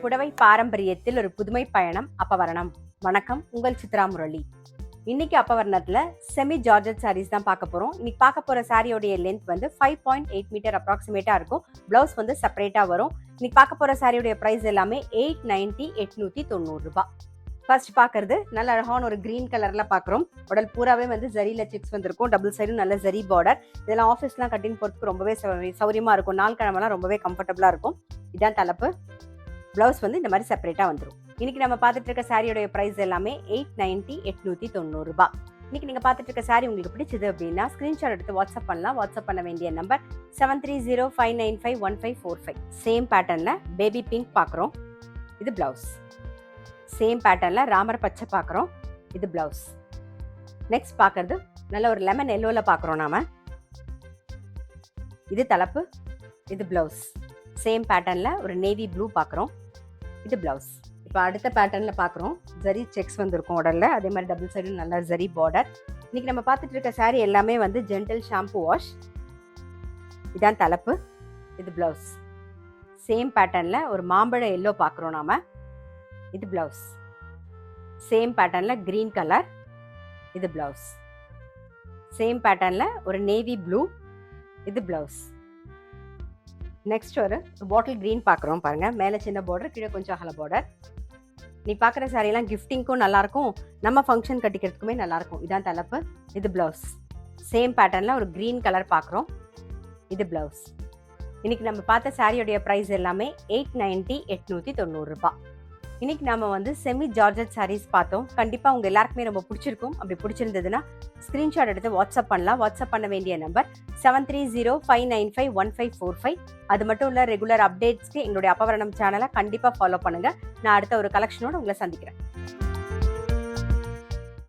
புடவை பாரம்பரியத்தில் ஒரு புதுமை பயணம் அப்பவரணம். வணக்கம், உங்கள் சித்ரா முரளி. இன்னைக்கு அப்பவரணத்துல செமி ஜார்ஜெட் சாரீஸ் தான் பார்க்க போறோம். இன்னைக்கு பார்க்க போற சாரியோடைய லென்த் வந்து 5.8 மீட்டர் அப்ராக்சிமேட்டா இருக்கும். பிளவுஸ் வந்து செப்பரேட்டா வரும். இன்னைக்கு பார்க்க போற சாரியோடைய பிரைஸ் எல்லாமே 890 890 ரூபாய். ஃபர்ஸ்ட் பார்க்கறது நல்ல அழகான ஒரு கிரீன் கலர்ல பார்க்குறோம். உடல் பூராவே வந்து ஜரியில செக்ஸ் வந்திருக்கும். டபுள் சைடும் நல்ல ஜரி பார்டர். இதெல்லாம் ஆஃபீஸ்லாம் கட்டின்னு போறதுக்கு ரொம்பவே சௌரியமா இருக்கும். நாள் கிழமெல்லாம் ரொம்பவே கம்ஃபர்டபுளா இருக்கும். இதான் தலைப்பு. பிளவுஸ் வந்து இந்த மாதிரி செப்பரேட்டா வந்துடும். இன்னைக்கு நம்ம பார்த்துட்டு இருக்க சாரியோட பிரைஸ் எல்லாமே 890 890 ரூபாய். இன்னைக்கு நீங்க பார்த்துட்டு இருக்க சாரி உங்களுக்கு பிடிச்சது அப்படின்னா ஸ்கிரீன்ஷாட் எடுத்து வாட்ஸ்அப் பண்ணலாம். வாட்ஸ்அப் பண்ண வேண்டிய நம்பர் 7305951545. சேம் பேட்டர்ன்ல பேபி பிங்க் பார்க்குறோம். இது பிளவுஸ். சேம் பேட்டர்ன்ல ராமர் பச்சை பார்க்குறோம். இது பிளவுஸ். நெக்ஸ்ட் பார்க்கறது நல்ல ஒரு லெமன் எல்லோல பார்க்குறோம் நாம. இது தலைப்பு. இது பிளவுஸ். சேம் பேட்டர்ன்ல ஒரு நேவி ப்ளூ பார்க்குறோம். இது பிளவுஸ். இப்போ அடுத்த பேட்டர்ன்ல பார்க்குறோம். ஜரி செக்ஸ் வந்திருக்கும் உடல்ல. அதே மாதிரி டபுள் சைடு நல்ல ஜரி பார்டர். இன்னைக்கு நம்ம பார்த்துட்டு இருக்க சாரி எல்லாமே வந்து ஜென்டில் ஷாம்பு வாஷ். இதான் தலைப்பு. இது பிளவுஸ். சேம் பேட்டர்ன்ல ஒரு மாம்பழ எல்லோ பார்க்குறோம் நாம. இது பிளவுஸ். சேம் பேட்டர்ன்ல கிரீன் கலர். இது பிளவுஸ். சேம் பேட்டர்ன்ல ஒரு நேவி ப்ளூ. இது பிளவுஸ். நெக்ஸ்ட் ஒரு பாட்டில் கிரீன் பார்க்குறோம் பாருங்க. மேலே சின்ன பார்டர், கீழே கொஞ்சம் அகல பார்டர். நீ பார்க்குற சாரியெல்லாம் கிஃப்டிங்க்கும் நல்லாயிருக்கும், நம்ம ஃபங்க்ஷன் கட்டிக்கிறதுக்குமே நல்லாயிருக்கும். இதான் தலைப்பு. இது பிளவுஸ். சேம் பேட்டர்னில் ஒரு க்ரீன் கலர் பார்க்குறோம். இது பிளவுஸ். இன்னைக்கு நம்ம பார்த்த சாரியோடைய ப்ரைஸ் எல்லாமே 890 890 ரூபாய். இன்னைக்கு நாம வந்து செமி ஜார்ஜெட் சாரீஸ் பார்த்தோம். கண்டிப்பாக உங்கள் எல்லாருக்குமே ரொம்ப பிடிச்சிருக்கும். அப்படி பிடிச்சிருந்ததுன்னா ஸ்க்ரீன்ஷாட் எடுத்து வாட்ஸ்அப் பண்ணலாம். வாட்ஸ்அப் பண்ண வேண்டிய நம்பர் 7305951545. அது மட்டும் இல்லை, ரெகுலர் அப்டேட்ஸ்க்கு எங்களுடைய அப்பவரணம் சேனலை கண்டிப்பாக ஃபாலோ பண்ணுங்கள். நான் அடுத்த ஒரு கலெக்ஷனோடு உங்களை சந்திக்கிறேன்.